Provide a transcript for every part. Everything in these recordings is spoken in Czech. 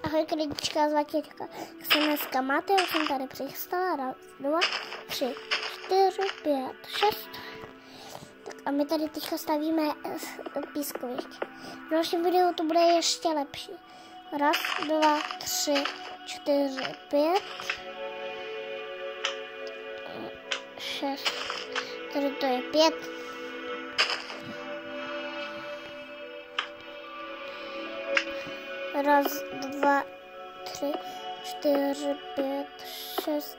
Ahoj kredička, Zlatěčka. Jak se dneska máte, já jsem tady přistala. 1, 2, 3, 4, 5, 6. Tak a my tady teďka stavíme pískoviště. V dalším videu to bude ještě lepší. 1, 2, 3, 4, 5, 6. Tady to je 5. Raz, 2, 3, 4, 5, 6.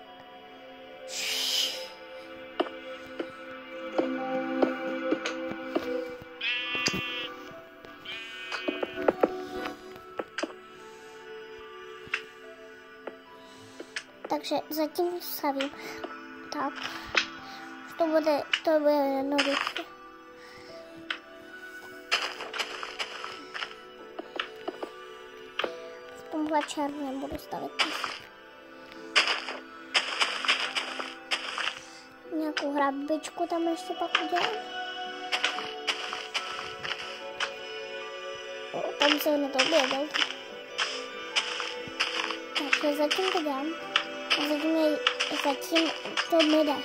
Takže zatím stavím. Tak. To bude jednoduché. V tomhle černém budu stavit písek. Nějakou hrabičku tam ještě pak udělám. Tam se na to obědal. Takže zatím to dám. A zatím to mi jde.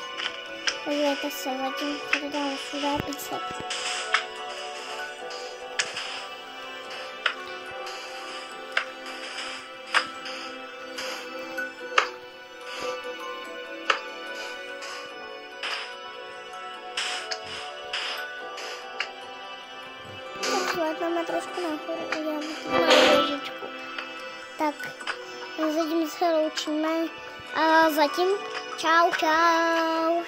Podívejte se, zatím tady dám všude písek. Máme trošku nahoru, uděláme to na věžičku. Tak, zatím se loučíme a zatím čau, čau.